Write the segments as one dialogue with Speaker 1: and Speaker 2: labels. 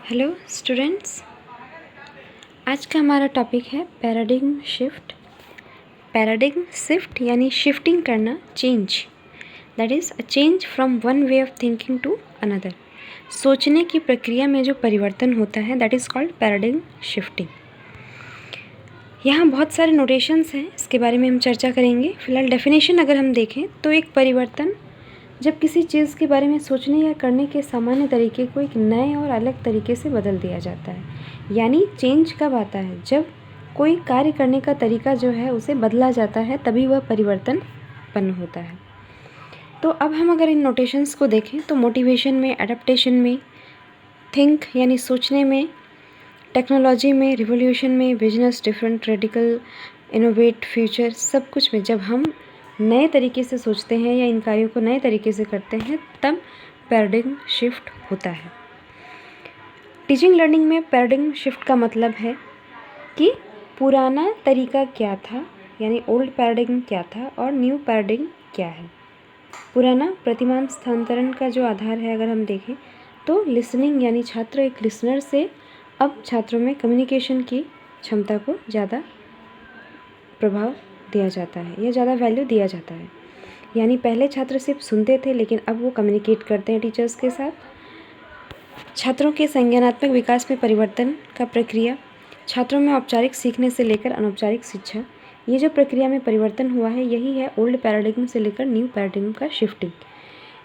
Speaker 1: Hello students, आज का हमारा टॉपिक है पैराडिग्म शिफ्ट। पैराडिग्म शिफ्ट यानी शिफ्टिंग करना, change, that is a change from one way of thinking to another. सोचने की प्रक्रिया में जो परिवर्तन होता है that is called paradigm shifting. यहाँ बहुत सारे नोटेशंस हैं, इसके बारे में हम चर्चा करेंगे। फिलहाल डेफिनेशन अगर हम देखें तो एक परिवर्तन जब किसी चीज़ के बारे में सोचने या करने के सामान्य तरीके को एक नए और अलग तरीके से बदल दिया जाता है। यानी चेंज कब आता है? जब कोई कार्य करने का तरीका जो है उसे बदला जाता है, तभी वह परिवर्तन उत्पन्न होता है। तो अब हम अगर इन नोटेशंस को देखें तो मोटिवेशन में, एडेप्टेशन में, थिंक यानी सोचने में, टेक्नोलॉजी में, रिवोल्यूशन में, business, different, radical, innovate, future, सब कुछ में जब हम नए तरीके से सोचते हैं या इन कार्यों को नए तरीके से करते हैं तब पैराडिग्म शिफ्ट होता है। टीचिंग लर्निंग में पैराडिग्म शिफ्ट का मतलब है कि पुराना तरीका क्या था, यानी ओल्ड पैराडिग्म क्या था और न्यू पैराडिग्म क्या है। पुराना प्रतिमान स्थानांतरण का जो आधार है अगर हम देखें तो लिसनिंग, यानी छात्र एक लिसनर से अब छात्रों में कम्युनिकेशन की क्षमता को ज़्यादा प्रभाव दिया जाता है या ज़्यादा वैल्यू दिया जाता है। यानी पहले छात्र सिर्फ सुनते थे लेकिन अब वो कम्युनिकेट करते हैं टीचर्स के साथ। छात्रों के संज्ञानात्मक विकास में परिवर्तन का प्रक्रिया, छात्रों में औपचारिक सीखने से लेकर अनौपचारिक शिक्षा, ये जो प्रक्रिया में परिवर्तन हुआ है यही है ओल्ड पैराडिग्म से लेकर न्यू पैराडिग्म का शिफ्टिंग।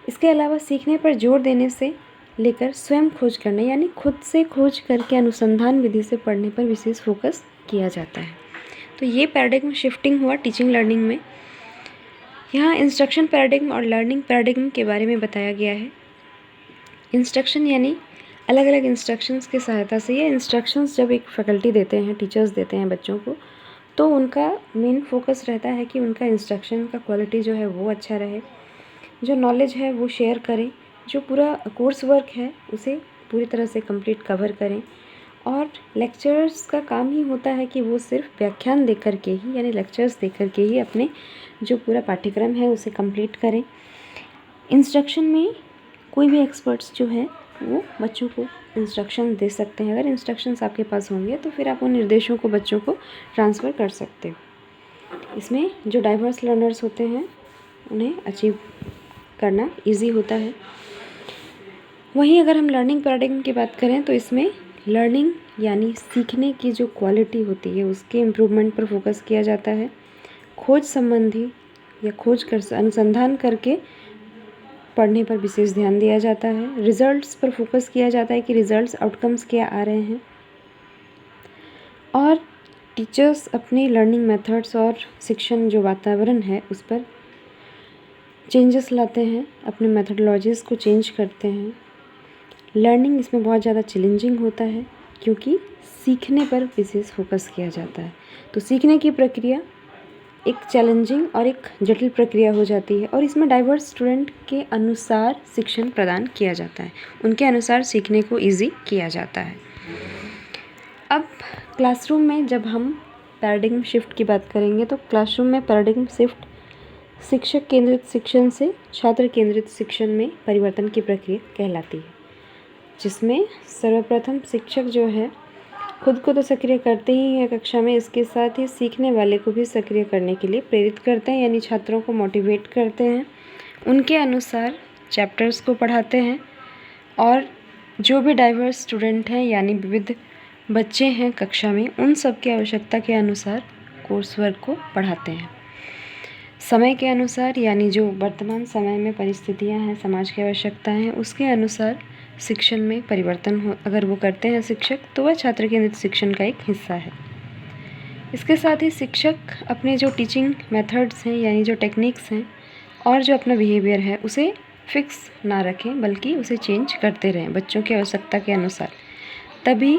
Speaker 1: इसके अलावा सीखने पर जोर देने से लेकर स्वयं खोज करने, यानी खुद से खोज करके अनुसंधान विधि से पढ़ने पर विशेष फोकस किया जाता है। तो ये पैराडिग्म शिफ्टिंग हुआ टीचिंग लर्निंग में। यहाँ इंस्ट्रक्शन पैराडिग्म और लर्निंग पैराडिग्म के बारे में बताया गया है। इंस्ट्रक्शन यानी अलग अलग इंस्ट्रक्शंस की सहायता से, ये इंस्ट्रक्शंस जब एक फैकल्टी देते हैं, टीचर्स देते हैं बच्चों को, तो उनका मेन फोकस रहता है कि उनका इंस्ट्रक्शन का क्वालिटी जो है वो अच्छा रहे, जो नॉलेज है वो शेयर करें, जो पूरा कोर्स वर्क है उसे पूरी तरह से कंप्लीट कवर करें। और लेक्चरर्स का काम ही होता है कि वो सिर्फ व्याख्यान दे करके ही, यानी लेक्चर्स दे करके ही अपने जो पूरा पाठ्यक्रम है उसे कंप्लीट करें। इंस्ट्रक्शन में कोई भी एक्सपर्ट्स जो है वो बच्चों को इंस्ट्रक्शन दे सकते हैं। अगर इंस्ट्रक्शंस आपके पास होंगे तो फिर आप उन निर्देशों को बच्चों को ट्रांसफ़र कर सकते हो। इसमें जो डाइवर्स लर्नर्स होते हैं उन्हें अचीव करना ईजी होता है। वहीं अगर हम लर्निंग पैराडिग्म की बात करें तो इसमें लर्निंग यानी सीखने की जो क्वालिटी होती है उसके इम्प्रूवमेंट पर फोकस किया जाता है। खोज संबंधी या खोज कर अनुसंधान करके पढ़ने पर विशेष ध्यान दिया जाता है। रिजल्ट्स पर फोकस किया जाता है कि रिजल्ट्स, आउटकम्स क्या आ रहे हैं। और टीचर्स अपनी लर्निंग मेथड्स और शिक्षण जो वातावरण है उस पर चेंजेस लाते हैं, अपने मेथडोलॉजीज़ को चेंज करते हैं। लर्निंग इसमें बहुत ज़्यादा चैलेंजिंग होता है क्योंकि सीखने पर विशेष फोकस किया जाता है। तो सीखने की प्रक्रिया एक चैलेंजिंग और एक जटिल प्रक्रिया हो जाती है और इसमें डाइवर्स स्टूडेंट के अनुसार शिक्षण प्रदान किया जाता है, उनके अनुसार सीखने को ईजी किया जाता है। अब क्लासरूम में जब हम पैराडिग्म शिफ्ट की बात करेंगे तो क्लासरूम में पैराडिग्म शिफ्ट शिक्षक केंद्रित शिक्षण से छात्र केंद्रित शिक्षण में परिवर्तन की प्रक्रिया कहलाती है, जिसमें सर्वप्रथम शिक्षक जो है खुद को तो सक्रिय करते ही हैं कक्षा में, इसके साथ ही सीखने वाले को भी सक्रिय करने के लिए प्रेरित करते हैं, यानी छात्रों को मोटिवेट करते हैं, उनके अनुसार चैप्टर्स को पढ़ाते हैं और जो भी डाइवर्स स्टूडेंट हैं यानी विविध बच्चे हैं कक्षा में, उन सब की आवश्यकता के अनुसार कोर्स वर्क को पढ़ाते हैं। समय के अनुसार, यानी जो वर्तमान समय में परिस्थितियाँ हैं, समाज की आवश्यकताएँ हैं, उसके अनुसार शिक्षण में परिवर्तन हो अगर वो करते हैं शिक्षक, तो वह छात्र केंद्रित शिक्षण का एक हिस्सा है। इसके साथ ही शिक्षक अपने जो टीचिंग मेथड्स हैं यानी जो टेक्निक्स हैं और जो अपना बिहेवियर है उसे फिक्स ना रखें, बल्कि उसे चेंज करते रहें बच्चों की आवश्यकता के अनुसार। तभी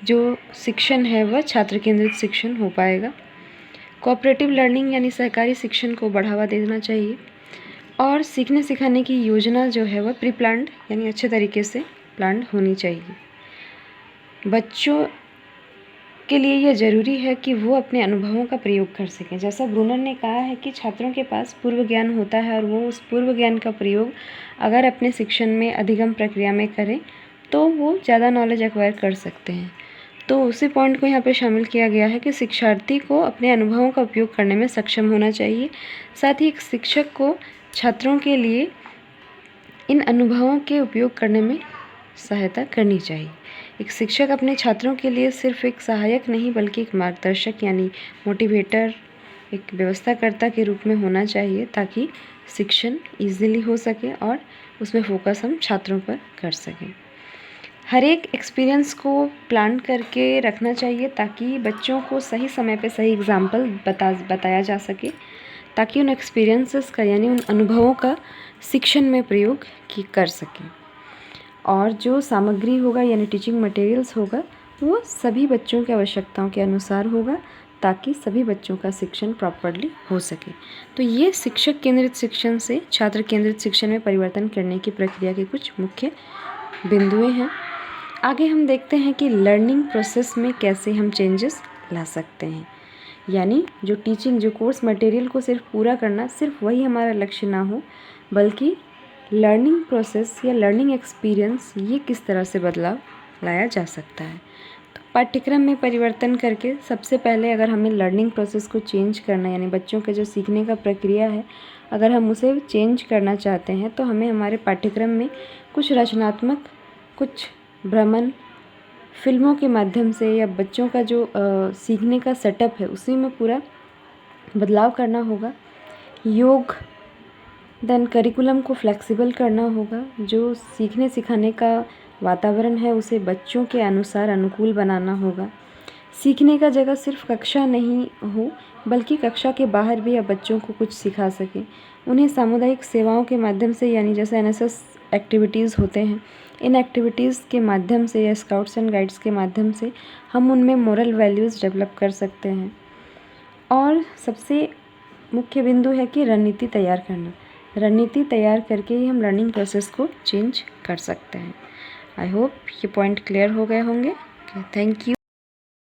Speaker 1: जो शिक्षण है वह छात्र केंद्रित शिक्षण हो पाएगा। कोऑपरेटिव लर्निंग यानी सहकारी शिक्षण को बढ़ावा देना चाहिए और सीखने सिखाने की योजना जो है वह प्री प्लान्ड यानी अच्छे तरीके से प्लान्ड होनी चाहिए। बच्चों के लिए यह ज़रूरी है कि वो अपने अनुभवों का प्रयोग कर सकें। जैसा ब्रूनर ने कहा है कि छात्रों के पास पूर्व ज्ञान होता है और वो उस पूर्व ज्ञान का प्रयोग अगर अपने शिक्षण में अधिगम प्रक्रिया में करें तो वो ज़्यादा नॉलेज एक्वायर कर सकते हैं। तो उसी पॉइंट को यहाँ पे शामिल किया गया है कि शिक्षार्थी को अपने अनुभवों का उपयोग करने में सक्षम होना चाहिए। साथ ही एक शिक्षक को छात्रों के लिए इन अनुभवों के उपयोग करने में सहायता करनी चाहिए। एक शिक्षक अपने छात्रों के लिए सिर्फ एक सहायक नहीं बल्कि एक मार्गदर्शक यानी मोटिवेटर, एक व्यवस्थाकर्ता के रूप में होना चाहिए ताकि शिक्षण ईजिली हो सके और उसमें फोकस हम छात्रों पर कर सकें। हर एक एक्सपीरियंस को प्लान करके रखना चाहिए ताकि बच्चों को सही समय पे सही एग्जाम्पल बताया जा सके, ताकि उन एक्सपीरियंसेस का यानी उन अनुभवों का शिक्षण में प्रयोग कर सकें। और जो सामग्री होगा यानी टीचिंग मटेरियल्स होगा वो सभी बच्चों की आवश्यकताओं के अनुसार होगा ताकि सभी बच्चों का शिक्षण प्रॉपरली हो सके। तो ये शिक्षक केंद्रित शिक्षण से छात्र केंद्रित शिक्षण में परिवर्तन करने की प्रक्रिया के कुछ मुख्य बिंदुएं हैं। आगे हम देखते हैं कि लर्निंग प्रोसेस में कैसे हम चेंजेस ला सकते हैं, यानी जो टीचिंग जो कोर्स मटेरियल को सिर्फ पूरा करना सिर्फ वही हमारा लक्ष्य ना हो, बल्कि लर्निंग प्रोसेस या लर्निंग एक्सपीरियंस ये किस तरह से बदलाव लाया जा सकता है। तो पाठ्यक्रम में परिवर्तन करके सबसे पहले अगर हमें लर्निंग प्रोसेस को चेंज करना यानी बच्चों के जो सीखने का प्रक्रिया है अगर हम उसे चेंज करना चाहते हैं तो हमें हमारे पाठ्यक्रम में कुछ रचनात्मक, कुछ भ्रमण, फिल्मों के माध्यम से या बच्चों का जो सीखने का सेटअप है उसी में पूरा बदलाव करना होगा। योग देन करिकुलम को फ्लेक्सिबल करना होगा, जो सीखने सिखाने का वातावरण है उसे बच्चों के अनुसार अनुकूल बनाना होगा। सीखने का जगह सिर्फ कक्षा नहीं हो बल्कि कक्षा के बाहर भी आप बच्चों को कुछ सिखा सकें। उन्हें सामुदायिक सेवाओं के माध्यम से यानी जैसे एनएसएस एक्टिविटीज़ होते हैं, इन एक्टिविटीज़ के माध्यम से या स्काउट्स एंड गाइड्स के माध्यम से हम उनमें मोरल वैल्यूज़ डेवलप कर सकते हैं। और सबसे मुख्य बिंदु है कि रणनीति तैयार करना। रणनीति तैयार करके ही हम लर्निंग प्रोसेस को चेंज कर सकते हैं। आई होप ये पॉइंट क्लियर हो गए होंगे। Thank you.